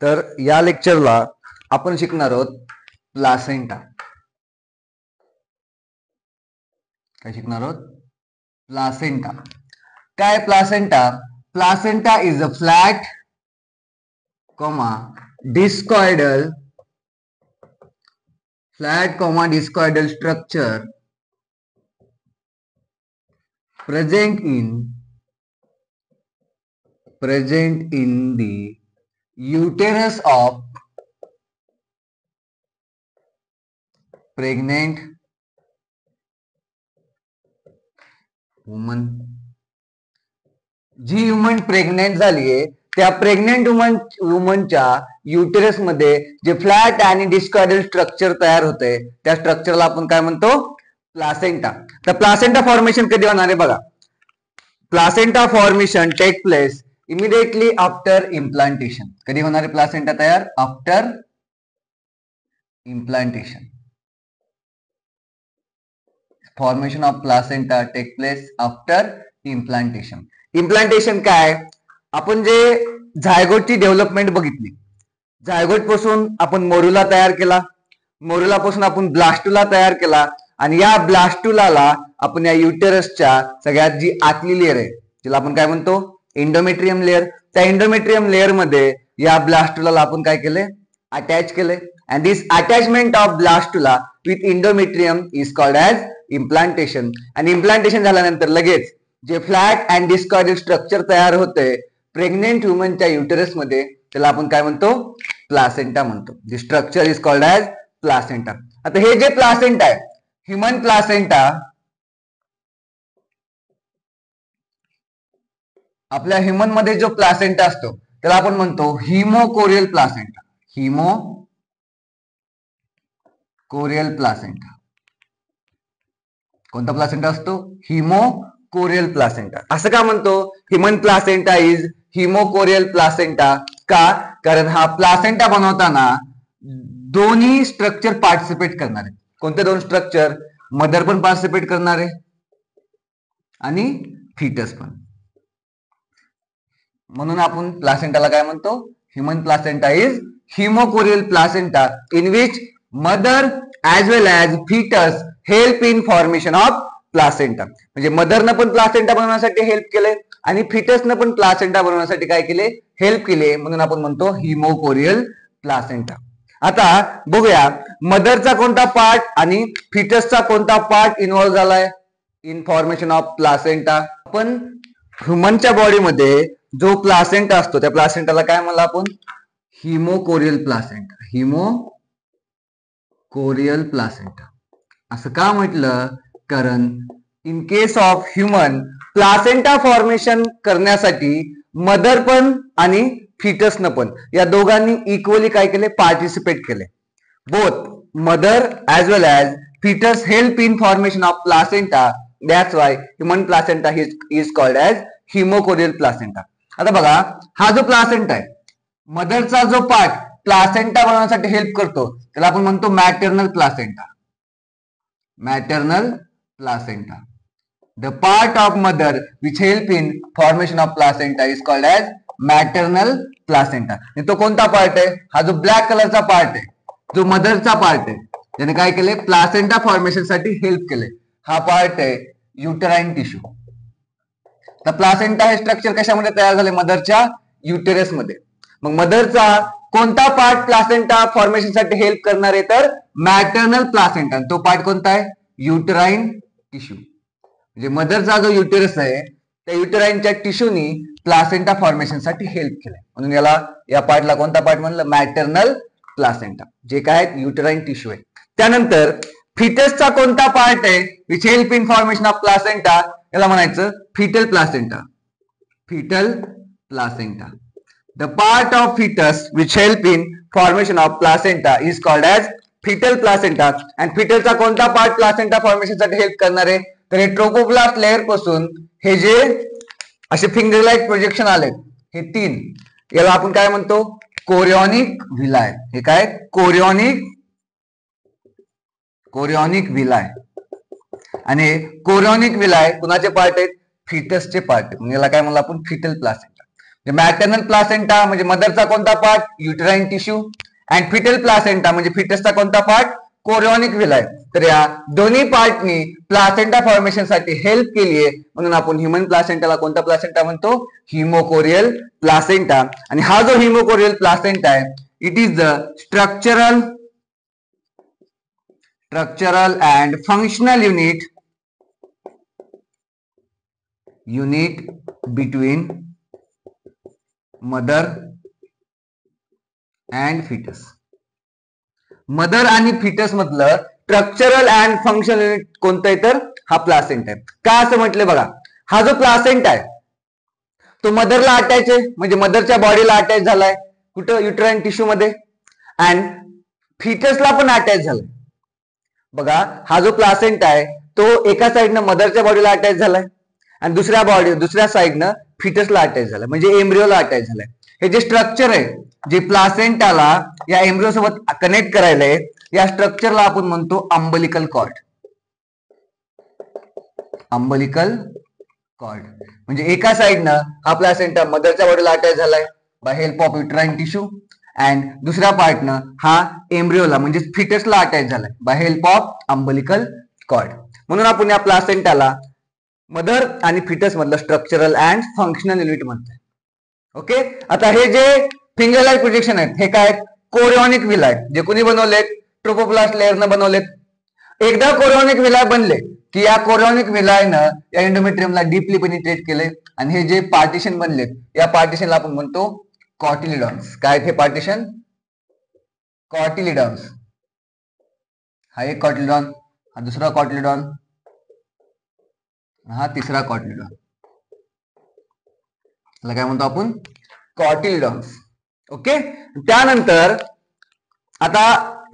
तर या लेक्चरला आपण शिकणार आहोत प्लासेंटा. काय शिकणार आहोत? प्लासेंटा. काय placenta? Placenta is a flat discoidal structure present in the uterus of pregnant woman. जी वुमन प्रेग्नेंट झाली आहे त्या प्रेग्नेंट वुमनच्या युटेरस मध्ये जे फ्लॅट आणि डिस्कॉइडल स्ट्रक्चर तयार होते त्या स्ट्रक्चरला आपण काय म्हणतो? प्लासेंटा. तर प्लासेंटा फॉर्मेशन कधी होणार आहे बघा. Placenta formation take place immediately after implantation. कधी होणार आहे प्लासेंटा तयार? After implantation. Formation of placenta take place after implantation. Implantation काय? आपण जे झायगोटची डेव्हलपमेंट बघितली. झायगोट पासून आपण मोरुला तयार केला, मोरुला पासून आपण ब्लास्टुला तयार केला आणि या ब्लास्टुलाला आपण या युटेरसच्या सगळ्यात जी आतली लेअर आहे तिला आपण काय म्हणतो? Endometrium layer. त्या एंडोमेट्रियम लेअर मध्ये या ब्लास्टुलाला आपण काय केले? अटॅच केले. and this attachment of blastula with endometrium is called as implantation. आणि इम्प्लांटेशन झाल्यानंतर लगेच जे फ्लॅट अँड डिस्कॉइडल स्ट्रक्चर तयार होते प्रेग्नेंट वुमनच्या युटेरस मध्ये त्याला आपण काय म्हणतो? प्लासेंटा म्हणतो. The structure is called as placenta. आता हे जे प्लासेंटा आहे ह्युमन प्लासेंटा, आपल्या ह्युमन मध्ये जो प्लासेंटा असतो त्याला आपण म्हणतो हिमोकोरियल प्लासेंटा. हिमोकोरियल प्लासेंटा. कोणता प्लासेंटा असतो? हिमोकोरियल प्लासेंटा. असं का म्हणतो human placenta is hemochorial placenta? का? कारण हा प्लासेंटा बनवताना दोन्ही स्ट्रक्चर पार्टिसिपेट करणार आहे. कोणते दोन स्ट्रक्चर? मदर पण पार्टिसिपेट करणार आहे आणि फिटस पण. म्हणून आपण प्लासेंटाला काय म्हणतो? Human placenta is hemochorial placenta in which mother as well as fetus help in formation of placenta. म्हणजे मदरनं पण प्लासेंटा बनवण्यासाठी हेल्प केले आणि फिटसनं पण प्लासेंटा बनवण्यासाठी काय केले? हेल्प केले. म्हणून आपण म्हणतो हिमोकोरियल प्लासेंटा. आता बघूया मदरचा कोणता पार्ट आणि फिटसचा कोणता पार्ट इन्व्हॉल्व झालाय इन फॉर्मेशन ऑफ प्लासेंटा. आपण ह्युमनच्या बॉडीमध्ये जो प्लासेंटा असतो त्या प्लासेंटाला काय म्हणलं आपण? हिमोकोरियल प्लासेंटा. हिमोकोरियल प्लासेंटा असं का म्हटलं? कारण in case of human placenta formation करण्यासाठी मदर पण आणि फिटसनं पण या दोघांनी इक्वली काय केले? पार्टिसिपेट केले. Both mother as well as foetus help in formation of placenta. That's why human placenta is called as hemochorial placenta. आता बघा हा जो प्लासेंटा आहे मदरचा जो पार्ट प्लासेंटा बनवण्यासाठी हेल्प करतो त्याला आपण म्हणतो maternal placenta. Maternal placenta. The part of mother which help in formation of placenta is called as maternal placenta. तो कोणता पार्ट आहे? हा जो ब्लॅक कलरचा पार्ट आहे जो मदरचा पार्ट आहे ज्याने काय केले? प्लासेंटा फॉर्मेशन साठी हेल्प केले. हा पार्ट आहे युटेराइन टिश्यू. तर प्लासेंटा हे स्ट्रक्चर कशामध्ये तयार झाले? मदरच्या युटेरस मध्ये. मग मदरचा कोणता पार्ट प्लासेंटा फॉर्मेशन साठी हेल्प करणार आहे? तर मॅटर्नल प्लासेंटा. तो पार्ट कोणता आहे? Uterine tissue. म्हणजे मदरचा जो युटेरस आहे त्या युटेराइनच्या टिश्यूनी प्लासेंटा फॉर्मेशन साठी हेल्प केलंय म्हणून या पार्टला कोणता पार्ट म्हणलं? Maternal placenta. जे काय युटेराइन टिश्यू आहे. त्यानंतर फिटसचा कोणता पार्ट आहे which help in formation of placenta? याला म्हणायचं fetal placenta. Fetal placenta. The part of fetus which help in formation of placenta is called as fetal placenta. आणि फिटलचा कोणता पार्ट प्लासेंटा फॉर्मेशन साठी हेल्प करणार आहे? तर हे ट्रोपोप्लास्ट लेअर पासून हे जे असे फिंगर लाईक प्रोजेक्शन आले हे तीन याला आपण काय म्हणतो? कोरिओनिक व्हिलाय. हे काय? कोरिओनिक व्हिलाय. आणि कोरिओनिक व्हिलाय कुणाचे पार्ट आहेत? फिटसचे पार्ट आहेत. याला काय म्हणलं आपण? Foetal placenta. मॅटर्नल प्लासेंटा म्हणजे मदरचा कोणता part? Uterine tissue. And foetal placenta म्हणजे फिटसचा कोणता पार्ट? Chorionic villi. तर या दोन्ही पार्टनी प्लासेंटा फॉर्मेशन साठी हेल्प केली आहे, म्हणून आपण ह्युमन प्लासेंटाला कोणता प्लासेंटा म्हणतो? Hemochorial placenta. आणि हा जो हिमोकोरियल प्लासेंटा आहे, it is the structural and functional unit between mother and foetus. Mother आणि फिटस मधलं स्ट्रक्चरल अँड फंक्शनल युनिट कोणतं आहे? तर हा प्लासेंटा आहे. का असं म्हटलं बघा, हा जो प्लासेंटा आहे तो मदरला अटॅच आहे, म्हणजे मदरच्या बॉडीला अटॅच झालाय. कुठं? युटराइन टिश्यू मध्ये. अँड फिटसला पण अटॅच झालाय. बघा, हा जो प्लासेंटा आहे तो एका साइडनं मदरच्या बॉडीला अटॅच झालाय आणि दुसऱ्या साइडनं फिटसला अटॅच झालाय, म्हणजे एम्ब्रिओला अटॅच झालाय. हे जे स्ट्रक्चर आहे, जे प्लासेंटाला या एम्ब्रिओ सोबत कनेक्ट करायला या स्ट्रक्चरला आपण म्हणतो अंबलिकल कॉर्ड. अंबलिकल कॉर्ड म्हणजे एका साइडनं हा प्लासेंटा मदरच्या बॉडीला अटॅच झालाय by help of uterine tissue, and दुसऱ्या पार्टनं हा एम्ब्रिओला म्हणजे फिटसला अटॅच झालाय by help of umbilical cord. म्हणून आपण या प्लासेंटाला मदर आणि फिटस मधलं स्ट्रक्चरल अँड फंक्शनल युनिट म्हणतोय. ओके. आता हे जे फिंगर प्रोजेक्शन आहेत हे काय? Chorionic villi. जे कोणी बनवलेत? ट्रोपोप्लास्ट लेअरनं बनवलेत. एकदा कोरिओनिक विलाय बनले की या कोरिओनिक विलायनं या एंडोमेट्रियमला डीपली पेनिट्रेट केले आणि हे जे पार्टिशन बनलेत या पार्टिशनला आपण म्हणतो कॉटिलिडॉन्स. काय हे पार्टिशन? कॉटिलिडॉन्स. हा एक कॉटिलिडॉन, हा दुसरा कॉटिलिडॉन, हा तिसरा कॉटिलिडॉन. त्याला काय म्हणतो आपण? कॉटिलिडॉन्स. ओके. त्यानंतर आता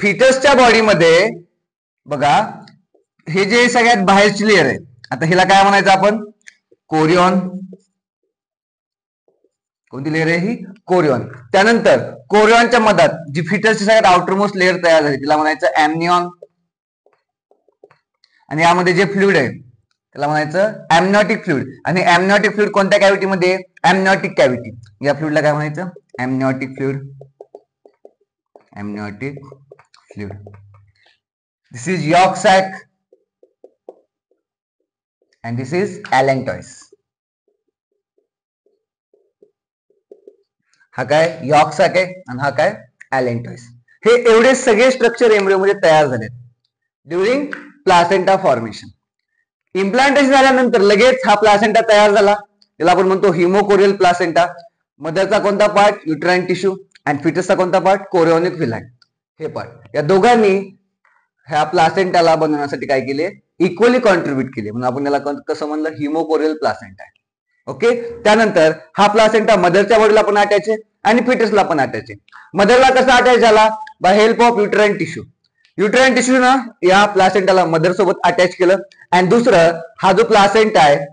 फिटसच्या बॉडीमध्ये बघा, हे जे सगळ्यात बाहेरची लेअर आहे, आता हिला काय म्हणायचं आपण? कोरिओन. कोणती लेअर आहे ही? कोरिओन. त्यानंतर कोरिओनच्या मधात जी फिटसची सगळ्यात आउटरमोस्ट लेअर तयार झाली तिला म्हणायचं एमनिऑन. आणि यामध्ये जे फ्लुइड आहे त्याला म्हणायचं एमनिऑटिक फ्लुइड. आणि एमनिऑटिक फ्लुइड कोणत्या कॅव्हिटीमध्ये? एमनिऑटिक कॅव्हिटी. या फ्लुइडला काय म्हणायचं? Amniotic fluid. Amniotic fluid. This is yolk sac and this is allantois. हा काय? यॉर्क सॅक आहे आणि हा काय? allantois. हे एवढे सगळे स्ट्रक्चर एम्ब्रिओ मध्ये तयार झाले ड्युरिंग प्लासेंटा फॉर्मेशन. इम्प्लांटेशन झाल्यानंतर लगेच हा प्लासेंटा तयार झाला, त्याला आपण म्हणतो हिमोकोरियल प्लासेंटा. मदरचा कोणता पार्ट? Uterine tissue. अँड फिटसचा कोणता पार्ट? कोरिओनिक विलाय. हे पार्ट या दोघांनी ह्या प्लासेंटाला बनवण्यासाठी काय केले? इक्वली कॉन्ट्रीब्युट केले, म्हणून आपण याला कसं म्हणलं? हिमोकोरियल प्लासेंटा आहे. ओके. त्यानंतर हा प्लासेंटा मदरच्या बॉडीला पण अटॅच आहे आणि फिटसला पण अटॅच आहे. मदरला कसा अटॅच झाला? By help of uterine tissue. Uterine tissue ना या प्लासेंटाला मदर सोबत अटॅच केलं. आणि दुसरं, हा जो प्लासेंटा आहे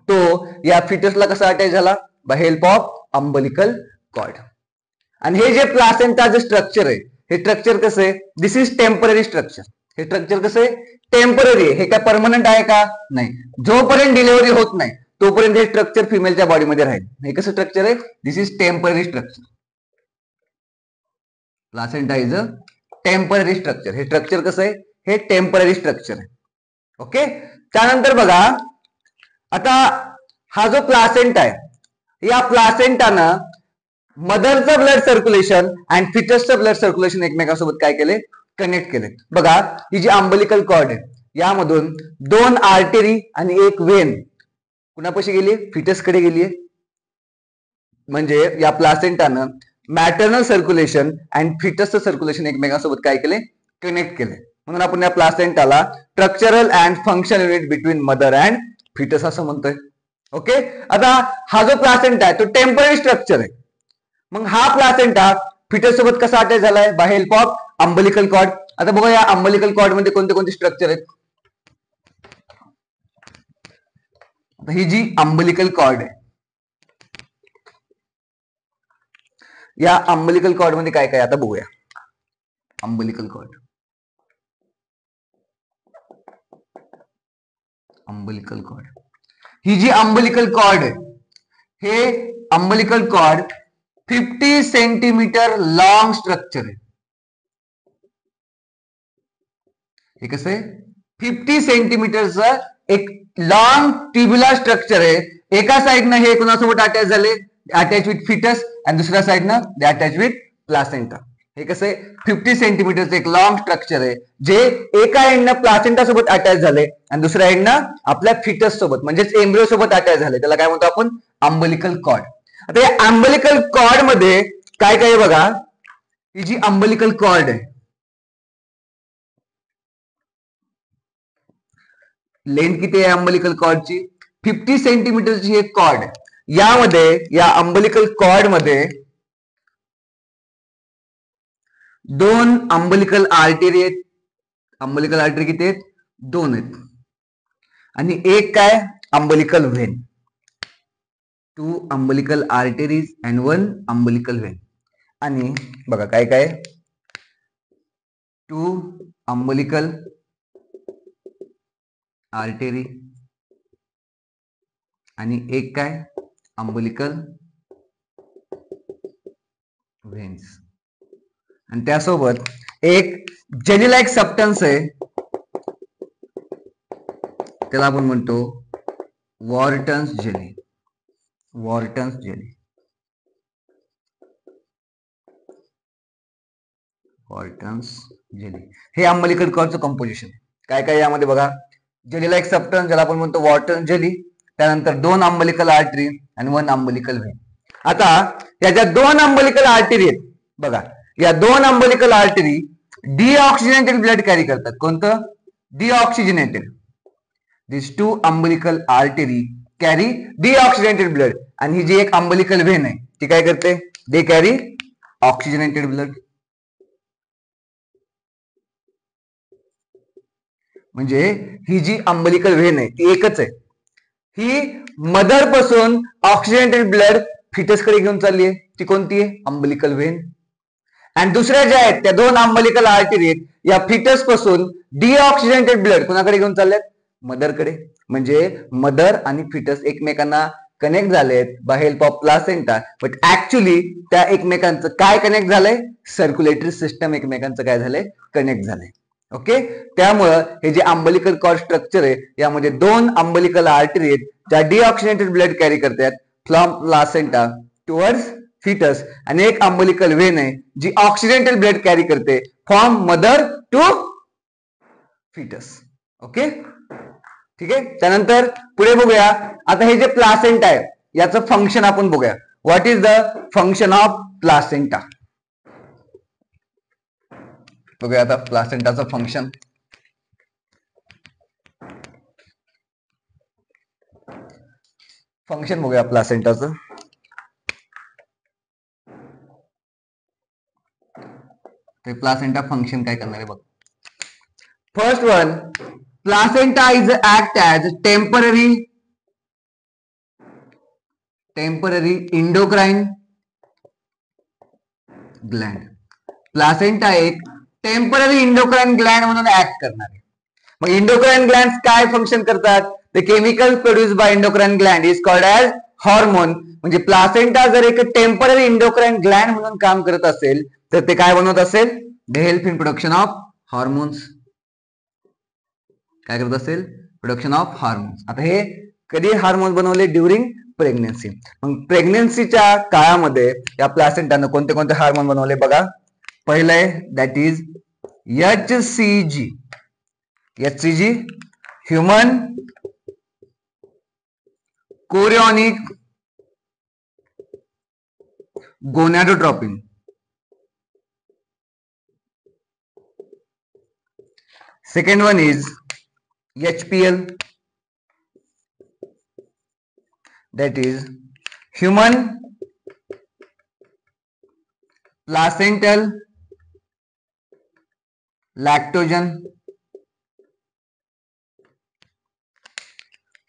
तो या फिटसला कसा अटॅच झाला? By help of umbilical cord. आणि हे जे प्लासेंटाचं स्ट्रक्चर आहे हे स्ट्रक्चर कसं आहे? This is temporary structure. हे स्ट्रक्चर कसं आहे? टेम्पररी आहे. हे काय परमनंट आहे का? नाही. जोपर्यंत डिलिव्हरी होत नाही तोपर्यंत हे स्ट्रक्चर फिमेलच्या बॉडीमध्ये राहील. हे कसं स्ट्रक्चर आहे? This is temporary structure. Placenta is a temporary structure. हे स्ट्रक्चर कसं आहे? हे टेम्पररी स्ट्रक्चर आहे. ओके. त्यानंतर बघा, आता हा जो प्लासेंटा आहे या प्लासेंटानं मदरचं ब्लड सर्क्युलेशन आणि फिटसचं ब्लड सर्क्युलेशन एकमेकांसोबत काय केले? कनेक्ट केले. बघा, ही जी अंबलिकल कॉर्ड आहे यामधून 2 आर्टरी आणि 1 वेन कुणापाशी गेली? फिटसकडे गेली. म्हणजे या प्लासेंटानं मॅटर्नल सर्क्युलेशन आणि फिटसचं सर्क्युलेशन एकमेकांसोबत काय केले? कनेक्ट केले. म्हणून आपण या प्लासेंटाला structural and functional unit between mother and foetus असं म्हणतोय. ओके. आता हा जो प्लासेंटा आहे तो टेम्पररी स्ट्रक्चर आहे. मग हा प्लासेंटा फिटस सोबत कसा अटॅच झालाय? By help of umbilical cord. आता बघा या अंबलिकल कॉर्ड मध्ये कोणते कोणते स्ट्रक्चर आहेत? ही जी अंबलिकल कॉर्ड आहे या अंबलिकल कॉर्ड मध्ये काय काय आता बघूया. अंबलिकल कॉर्ड, अंबलिकल कॉर्ड, ही जी अंबलिकल कॉर्ड आहे हे अंबलिकल कॉर्ड 50 सेंटीमीटर लॉन्ग स्ट्रक्चर आहे. हे कसं आहे? 50 सेंटीमीटरचं एक लॉन्ग ट्युब्युलर स्ट्रक्चर आहे. एका साइडनं हे कोणासोबत अटॅच झाले, अटॅच विथ फिटस, आणि दुसऱ्या साइडनं दे अटॅच विथ प्लासेंटा. हे कसं आहे? 50 सेंटीमीटरचं एक लॉन्ग स्ट्रक्चर आहे जे एका एंडनं प्लासेंटा सोबत अटॅच झाले आणि दुसऱ्या एंडनं आपल्या फिटस सोबत म्हणजेच एम्ब्रिओ सोबत अटॅच झाले. त्याला काय म्हणतो आपण? अंबलिकल कॉर्ड. आता या अंबलिकल कॉर्ड मध्ये काय काय बघा, ही जी अंबलिकल कॉर्ड आहे, लेंथ किती आहे अंबलिकल कॉर्डची? 50 सेंटीमीटरची एक कॉर्ड. यामध्ये या अंबलिकल कॉर्ड मध्ये दोन अंबलिकल आर्टरी आहेत. अंबलिकल आर्टरी किती आहेत? दोन आहेत. आणि एक काय? Umbilical vein. 2 umbilical arteries and 1 umbilical vein. आणि बघा काय काय? 2 अंबलिकल आर्टरी आणि एक काय? अंबलिकल व्हेन्स. आणि त्यासोबत एक जेली लाईक सबस्टन्स आहे, त्याला आपण म्हणतो वॉर्टन्स जेली. वॉर्टन्स जेली. वॉर्टन्स जेली हे अंबलिकल कॉर्डचं कंपोजिशन. काय काय यामध्ये बघा? जेली लाईक सबस्टन्स ज्याला आपण म्हणतो वॉर्टन्स जेली, त्यानंतर 2 अंबलिकल आर्टरी आणि 1 अंबलिकल व्हेन. आता या ज्या 2 अंबलिकल आर्टरी आहेत बघा, या 2 अंबलिकल आर्टरी डिऑक्सिजनेटेड ब्लड कॅरी करतात. कोणतं? डिऑक्सिजनेटेड. दिस 2 अंबलिकल आर्टरी कॅरी डिऑक्सिजनेटेड ब्लड. आणि ही जी एक अंबलिकल व्हेन आहे ती काय करते? दे कॅरी ऑक्सिजनेटेड ब्लड. म्हणजे ही जी अंबलिकल व्हेन आहे ती एकच आहे. ही मदर पासून ऑक्सिजनेटेड ब्लड फिटस कडे घेऊन चालली आहे. ती कोणती आहे? अंबलिकल व्हेन. आणि दुसऱ्या ज्या आहेत त्या 2 अंबलिकल आर्टरी आहेत, या फिटस पासून डिऑक्सिजनेटेड ब्लड कोणाकडे घेऊन चालल्यात? मदरकडे. म्हणजे मदर आणि फिटस एकमेकांना कनेक्ट झालेत by help of placenta. But actually त्या एकमेकांचं काय कनेक्ट झालंय? सर्क्युलेटरी सिस्टम एकमेकांचं काय झालंय? कनेक्ट झालंय. ओके. त्यामुळं हे जे अंबलिकल कॉर्ड स्ट्रक्चर आहे यामध्ये 2 अंबलिकल आर्टरी आहेत ज्या डिऑक्सिजनेटेड ब्लड कॅरी करतात फ्रॉम प्लासेंटा टुवर्ड्स फिटस, आणि एक अंबलिकल व्हेन आहे जी ऑक्सिडेंटल ब्लड कॅरी करते from mother to fetus. Okay, ठीक आहे. त्यानंतर पुढे बघूया. आता हे जे प्लासेंटा आहे याचं फंक्शन आपण बघूया. What is the function of placenta? बघूया आता प्लासेंटाचं फंक्शन. फंक्शन बघूया प्लासेंटाचं. ते प्लासेंटा फंक्शन काय करणार आहे बघ. First one, placenta is act as temporary endocrine Gland. Placenta एक टेम्पररी इंडोक्राइन ग्लँड म्हणून ऍक्ट करणार आहे. मग इंडोक्राइन ग्लँड काय फंक्शन करतात? The chemical produce by endocrine Gland is called as hormone. म्हणजे प्लासेंटा जर एक टेम्पररी इंडोक्राइन ग्लँड म्हणून काम करत असेल तर ते काय बनवत असेल? They help in production of hormones. काय करत असेल? Production of hormones. आता हे कधी हार्मोन्स बनवले? During pregnancy. मग प्रेग्नेन्सीच्या काळामध्ये या प्लासेंटानं कोणते कोणते हार्मोन बनवले बघा. पहिलं आहे that is HCG. HCG human chorionic gonadotropin. Second one is HPL, that is human placental lactogen.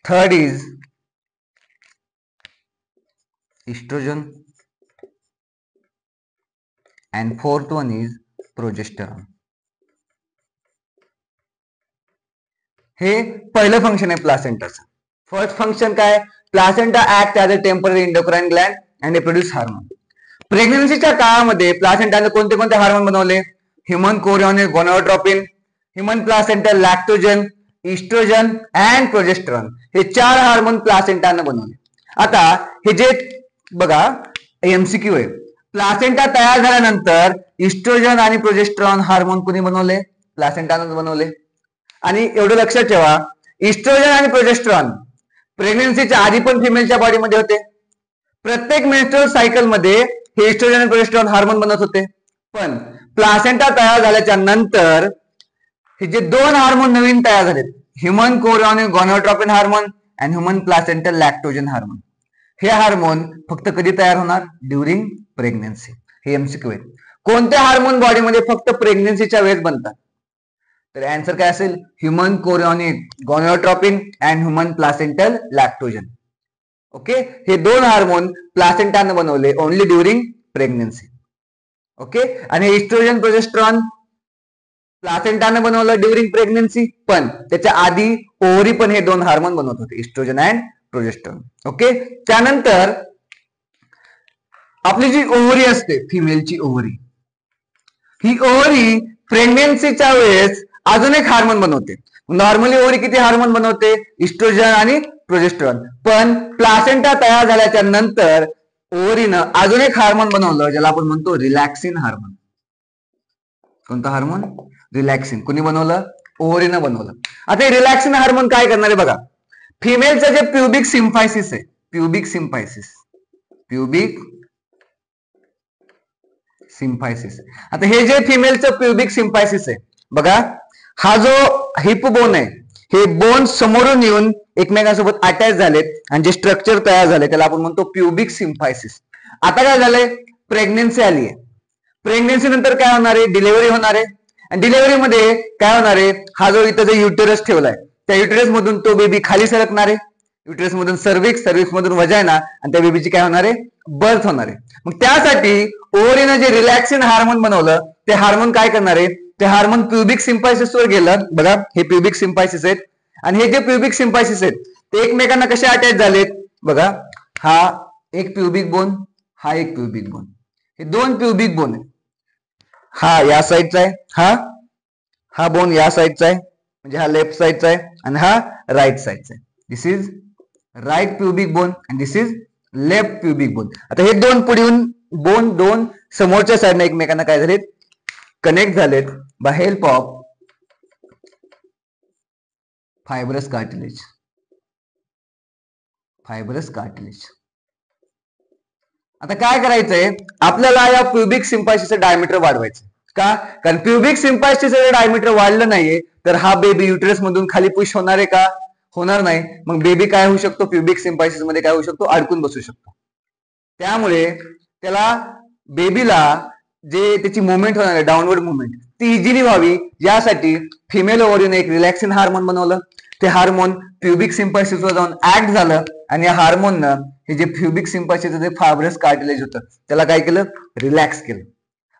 Third is estrogen, and fourth one is progesterone. हे पहिलं फंक्शन आहे प्लासेंटाचं. फर्स्ट फंक्शन काय? Placenta act as a temporary endocrine gland and produce hormone. प्रेग्नन्सीच्या काळामध्ये प्लासेंटाने कोणते कोणते हार्मोन बनवले? Human chorionic gonadotropin, human placental lactogen, oestrogen and progesterone, हे 4 हार्मोन प्लासेंटाने बनवले. आता हे जे बघा एमसीक्यू आहे, प्लासेंटा तयार झाल्यानंतर इस्ट्रोजन आणि प्रोजेस्टेरॉन हार्मोन कोणी बनवले? प्लासेंटाने बनवले. आणि एवढं लक्षात ठेवा, इस्ट्रोजन आणि प्रोजेस्टेरॉन प्रेग्नन्सीच्या आधी पण फिमेलच्या बॉडीमध्ये होते. प्रत्येक मेन्स्ट्रुअल सायकल मध्ये हे इस्ट्रोजन आणि प्रोजेस्टेरॉन हार्मोन बनत होते. पण प्लासेंटा तयार झाल्याच्या नंतर हे जे 2 हार्मोन नवीन तयार झालेत, human chorionic gonadotropin hormone and human placental lactogen hormone, हे हार्मोन फक्त कधी तयार होणार? During pregnancy. हे एमसीक्यू आहे. कोणते हार्मोन बॉडीमध्ये फक्त प्रेग्नन्सीच्या वेळेस बनतात? तर आन्सर काय असेल? Human chorionic gonadotropin and human placental lactogen. Okay, हे 2 हार्मोन प्लासेंटाने बनवले ओनली ड्युरिंग प्रेग्नन्सी. ओके, आणि इस्ट्रोजन प्रोजेस्टेरॉन प्लासेंटाने बनवलं ड्युरिंग प्रेग्नन्सी, पण त्याच्या आधी ओव्हरी पण हे 2 हार्मोन बनवत होते, इस्ट्रोजन अँड प्रोजेस्टेरॉन. ओके, त्यानंतर आपली जी ओव्हरी असते, फिमेलची ओव्हरी, ही ओव्हरी प्रेग्नन्सीच्या वेळेस अजून एक हार्मोन बनवते. नॉर्मली ओव्हरी किती हार्मोन बनवते? इस्ट्रोजन आणि प्रोजेस्टेरॉन. पण प्लासेंटा तयार झाल्याच्या नंतर ओव्हरीनं अजून एक हार्मोन बनवलं, ज्याला आपण म्हणतो रिलॅक्सिन हार्मोन. कोणतं हार्मोन? रिलॅक्सिन. कोणी बनवलं? ओव्हरीनं बनवलं. आता हे रिलॅक्सिन हार्मोन काय करणार आहे बघा, फिमेलचं जे प्युबिक सिम्फायसिस आहे, प्युबिक सिम्फायसिस. आता हे जे फिमेलचं प्युबिक सिम्फायसिस आहे बघा, हा जो हिप बोन आहे, हे बोन समोरून येऊन एकमेकांसोबत अटॅच झालेत आणि जे स्ट्रक्चर तयार झाले त्याला आपण म्हणतो प्युबिक सिम्फायसिस. आता काय झालंय? प्रेग्नन्सी आली आहे. प्रेग्नन्सी नंतर काय होणार आहे? डिलिव्हरी होणार आहे. आणि डिलिव्हरी मध्ये काय होणार आहे? हा जो इथं जो युटेरस ठेवलाय, त्या युटेरस मधून तो बेबी खाली सरकणार आहे. युटेरस मधून सर्विक्स, सर्विक्स मधून वजायना, आणि त्या बेबीची काय होणार आहे? बर्थ होणार आहे. मग त्यासाठी ओव्हरीनं जे रिलॅक्सिन हार्मोन बनवलं, ते हार्मोन काय करणार आहे? ते हार्मोन प्युबिक सिम्फायसिस वर गेलं. बघा, हे प्युबिक सिम्फायसिस आहेत, आणि हे जे प्युबिक सिम्फायसिस आहेत ते एकमेकांना कसे अटॅच झालेत? बघा, हा एक प्युबिक बोन, हा एक प्युबिक बोन, हे 2 प्युबिक बोन आहेत. हा या साईडचा आहे, हा बोन या साईडचा आहे, म्हणजे हा लेफ्ट साईडचा आहे, आणि हा राईट साईडचा आहे. This is right pubic bone and this is left pubic bone. आता हे 2 पुढील बोन 2 समोरच्या साईडने एकमेकांना काय झालेत? कनेक्ट झालेत by help of fibrous cartilage. आता काय करायचंय? आपल्याला या प्युबिक सिम्फायसिसचं डायमीटर वाढवायचं. का? कारण प्युबिक सिम्फायसिसचं डायमीटर वाढलं नाहीये तर हा बेबी युटेरस मधून खाली पुश होणार आहे का? होणार नाही. मग बेबी काय होऊ शकतो? प्युबिक सिम्फायसिस मध्ये काय होऊ शकतो? अडकून बसू शकतो. त्यामुळे त्याला बेबीला जे त्याची मुवमेंट होणार आहे, डाऊनवर्ड मुवमेंट, ती इझिली व्हावी यासाठी फिमेल ओव्हरीने एक रिलॅक्सिन हार्मोन बनवलं. ते हार्मोन प्युबिक सिम्फायसिसवर जाऊन ऍक्ट झालं, आणि या हार्मोननं हे जे प्युबिक सिम्फायसिसचं जे फायब्रस कार्टिलेज होतं त्याला काय केलं? रिलॅक्स केलं.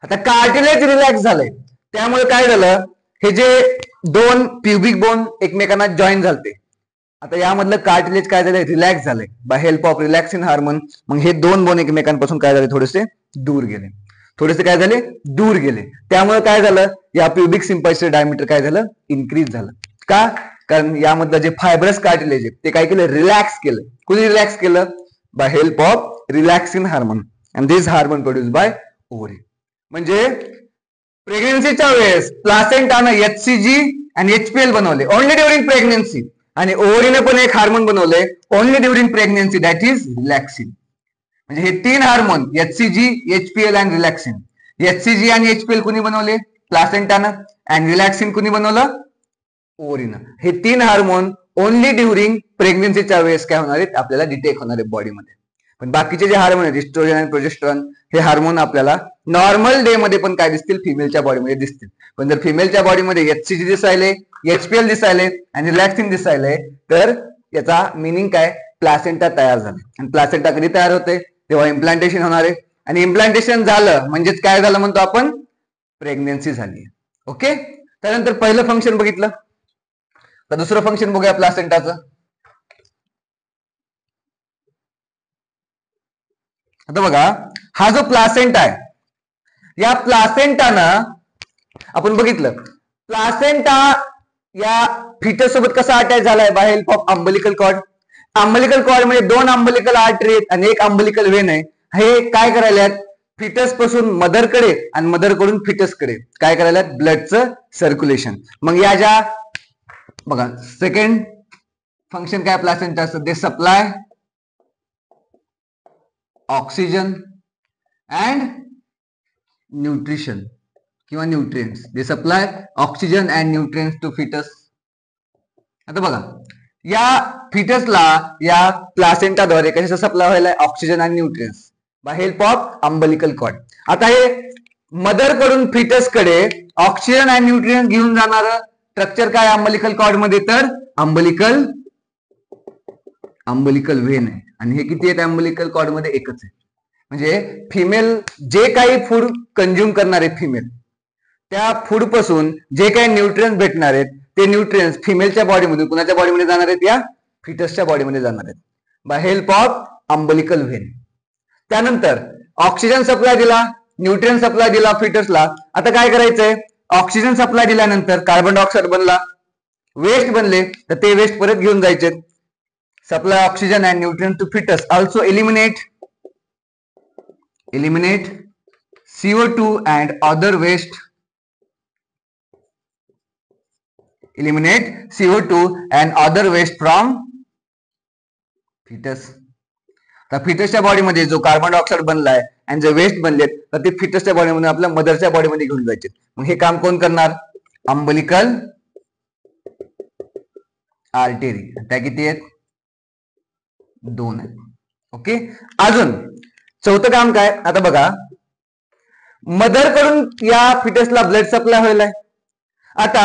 आता कार्टिलेज रिलॅक्स झालंय, त्यामुळे काय झालं? हे जे 2 प्युबिक बोन एकमेकांना जॉईन झालते, आता यामधलं कार्टिलेज काय झालंय? रिलॅक्स झालंय bye help of relaxin hormone. मग हे 2 बोन एकमेकांपासून काय झाले? थोडेसे दूर गेले. काय झाले? दूर गेले. त्यामुळे काय झालं? या प्युबिक सिम्फायसिसचं डायमीटर काय झालं? इन्क्रीज झालं. का? कारण यामधलं जे फायब्रस कार्टिलेज आहे ते काय केलं? रिलॅक्स केलं. कुणी रिलॅक्स केलं? By help of relaxin hormone, and this hormone produce by ovary. म्हणजे प्रेग्नन्सीच्या वेळेस प्लासेंटानं HCG आणि HPL बनवले ओनली ड्युरिंग प्रेग्नन्सी, आणि ओव्हरीने पण एक हार्मोन बनवले only during pregnancy, that is relaxin. म्हणजे हे 3 hormone HCG, HPL and relaxin. HCG आणि HPL कुणी बनवले? प्लासेंटानं. अँड रिलॅक्सिन कुणी बनवलं? ओव्हरीनं. हे 3 हार्मोन ओनली ड्युरिंग प्रेग्नन्सीच्या वेळेस काय होणार आहेत? आपल्याला डिटेक्ट होणार आहे बॉडीमध्ये. पण बाकीचे जे हार्मोन आहेत, इस्ट्रोजन आणि प्रोजेस्टेरॉन, हे हार्मोन आपल्याला नॉर्मल डे मध्ये पण काय दिसतील? फिमेलच्या बॉडीमध्ये दिसतील. पण जर फिमेलच्या बॉडीमध्ये HCG दिसायले, HPL दिसायले आणि रिलॅक्सिन दिसायले, तर याचा मिनिंग काय? प्लासेंटा तयार झाले. आणि प्लासेंटा कधी तयार होते? तेव्हा इम्प्लांटेशन होणार आहे, आणि इम्प्लांटेशन झालं म्हणजेच काय झालं म्हणतो आपण? प्रेग्नन्सी झाली. ओके, त्यानंतर पहिलं फंक्शन बघितलं, तर दुसरं फंक्शन बघूया प्लासेंटाचं. आता बघा, हा जो प्लासेंटा आहे, या प्लासेंटानं आपण बघितलं, प्लासेंटा या फिटस सोबत कसा अटॅच झालाय by help of umbilical cord. Umbilical cord मध्ये 2 अंबलिकल आर्टरी आहेत आणि 1 अंबलिकल वेन आहे. हे काय करायला फिटस पासून मदरकडे आणि मदरकडून फिटसकडे काय करायला ब्लडचं सर्क्युलेशन. मग या ज्या बघा सेकंड फंक्शन काय प्लासेंटा असतं, they supply oxygen and nutrition किंवा nutrients. They supply oxygen and nutrients to fetus. आता बघा, या फिटसला या प्लासेंटाद्वारे कशाचा सप्लाय व्हायला ऑक्सिजन आणि nutrients by help of umbilical cord. आता हे मदर कडून फिटस कडे ऑक्सिजन आणि न्यूट्रिएंट्स घेऊन जाणार स्ट्रक्चर काय अंबलिकल कॉर्ड मध्ये, तर अंबलिकल व्हेन आहे. आणि हे किती आहेत अंबलिकल कॉर्ड मध्ये, एकच आहे. म्हणजे फिमेल जे काही फूड कंझ्युम करणार आहे फिमेल, त्या फूड पासून जे काही न्यूट्रिएंट्स भेटणार आहेत ते न्यूट्रिएंट्स फिमेलच्या बॉडीमधून कुणाच्या बॉडीमध्ये जाणार आहेत, या फिटसच्या बॉडीमध्ये जाणार आहेत by help of umbilical vein. त्यानंतर ऑक्सिजन सप्लाय दिला, न्यूट्रिएंट सप्लाय दिला फिटसला. आता काय करायचंय, ऑक्सिजन सप्लाय दिल्यानंतर कार्बन डायऑक्साईड बनला, वेस्ट बनले, तर ते वेस्ट परत घेऊन जायचे. Supply oxygen and nutrient to fetus also eliminate CO2 and other waste. Eliminate CO2 and other waste from fetus. तर फिटसच्या बॉडीमध्ये जो कार्बन डायऑक्साईड बनलाय आणि जे वेस्ट बनलेत तर ते फिटसच्या बॉडीमध्ये आपल्या मदरच्या बॉडीमध्ये घेऊन जायचे. मग हे काम कोण करणार, अंबलिकल आर्टरी. त्या किती आहेत, 2 आहेत. ओके, अजून चौथं काम काय, आता बघा मदर कडून या फिटसला ब्लड सप्लाय व्हायलाय. आता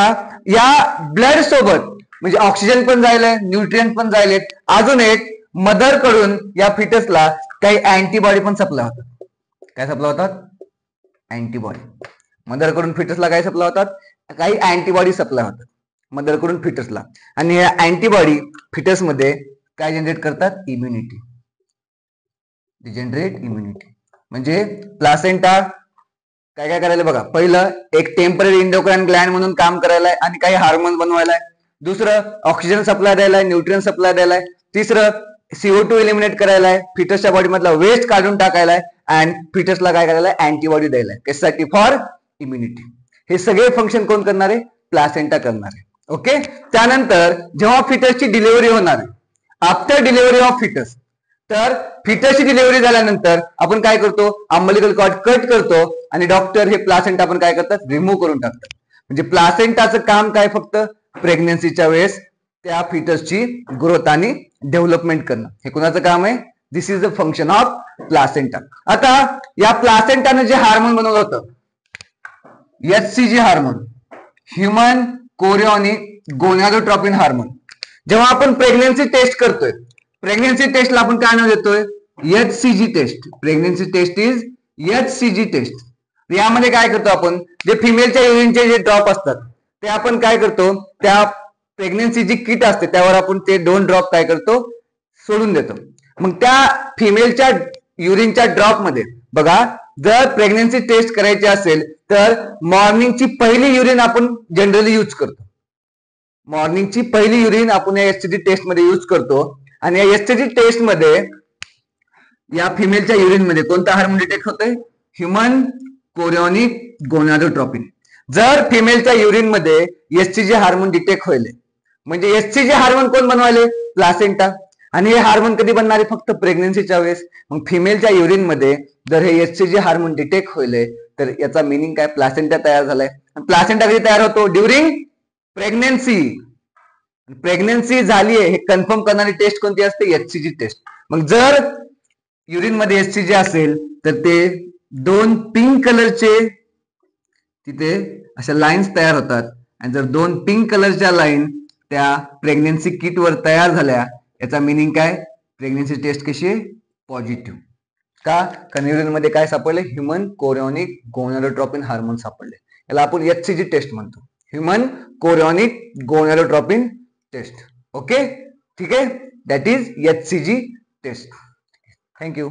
या ब्लड सोबत म्हणजे ऑक्सिजन पण जायलाय, न्यूट्रिएंट पण जायलेत, अजून एक मदर कडून या फिटसला काही अँटीबॉडी पण सप्लाय होतात. काय सप्लाय होतात, अँटीबॉडी. मदर कडून फिटसला काय सप्लाय होतात, काही अँटीबॉडी सप्लाय होतात मदर कडून फिटसला. आणि या अँटीबॉडी फिटस मध्ये काय जनरेट करतात, इम्युनिटी. Generate immunity. म्हणजे प्लासेंटा काय काय करायला बघा, पहिलं एक टेम्पररी इंडोक्राइन ग्लँड म्हणून काम करायलाय आणि काही हार्मोन बनवायलाय. दुसरं ऑक्सिजन सप्लाय द्यायलाय, न्यूट्रिएंट सप्लाय द्यायलाय. तिसरं CO2 एलिमिनेट करायलाय, फिटसच्या बॉडी मधला वेस्ट काढून टाकायलाय आणि फिटसला काय करायलाय, अँटीबॉडी द्यायलाय. कशासाठी, फॉर इम्युनिटी. हे सगळे फंक्शन कोण करणार आहे, प्लासेंटा करणार आहे. ओके, त्यानंतर जेव्हा फिटसची डिलिव्हरी होणार आहे, आफ्टर डिलिव्हरी ऑफ फिटस, तर फिटसची डिलिव्हरी झाल्यानंतर आपण काय करतो, अंबलिकल कॉर्ड कट करतो आणि डॉक्टर हे प्लासेंटा आपण काय करतात, रिमूव्ह करून टाकतात. म्हणजे प्लासेंटाचं काम काय, फक्त प्रेग्नन्सीच्या वेळेस त्या फिटसची ग्रोथ आणि डेव्हलपमेंट करणं. हे कुणाचं काम आहे, this is the function of placenta. आता या प्लासेंटाने जे हार्मोन बनवलं होतं, HCG hormone, human chorionic gonadotropin hormone, जेव्हा आपण प्रेग्नन्सी टेस्ट करतोय, प्रेग्नन्सी टेस्टला आपण काय नाव देतोय, HCG test. Pregnancy test is HCG test. यामध्ये काय करतो आपण, जे फिमेलच्या युरिनचे जे ड्रॉप असतात ते आपण काय करतो, त्या प्रेग्नन्सी जी किट असते त्यावर आपण ते 2 ड्रॉप काय करतो, सोडून देतो. मग त्या फिमेलच्या युरिनच्या ड्रॉप मध्ये बघा, जर प्रेग्नन्सी टेस्ट करायची असेल तर मॉर्निंगची पहिली युरिन आपण जनरली यूज करतो. मॉर्निंगची पहिली युरिन आपण या HCG टेस्ट मध्ये यूज करतो. आणि या HCG टेस्ट मध्ये या फिमेलच्या युरिन मध्ये कोणता हार्मोन डिटेक्ट होतोय, ह्युमन कोरिओनिक गोनॅडोट्रोपिन. जर फिमेलच्या युरिन मध्ये HCG हार्मोन डिटेक्ट होईल म्हणजे HCG हार्मोन कोण बनवायले, प्लासेंटा. आणि हे हार्मोन कधी बनणार आहे, फक्त प्रेग्नन्सीच्या वेळेस. मग फिमेलच्या युरिन मध्ये जर हे HCG हार्मोन डिटेक्ट होईल तर याचा मिनिंग काय, प्लासेंटा तयार झालाय. प्लासेंटा कधी तयार होतो, ड्युरिंग प्रेग्नन्सी. प्रेग्नन्सी झाली आहे हे कन्फर्म करणारी टेस्ट कोणती असते, HCG टेस्ट. मग जर युरिन मध्ये HCG असेल तर ते 2 पिंक कलरचे तिथे अशा लाईन्स तयार होतात. आणि जर 2 पिंक कलरच्या लाईन त्या प्रेग्नन्सी किट वर तयार झाल्या, याचा मिनिंग काय, प्रेग्नन्सी टेस्ट कशी आहे, पॉझिटिव्ह. का, कारण युरिन मध्ये काय सापडले, ह्युमन कोरिओनिक गोनॅडोट्रोपिन हार्मोन सापडले. याला आपण HCG टेस्ट म्हणतो, human chorionic gonadotropin test. Okay, ठीक आहे, that is HCG test. Thank you.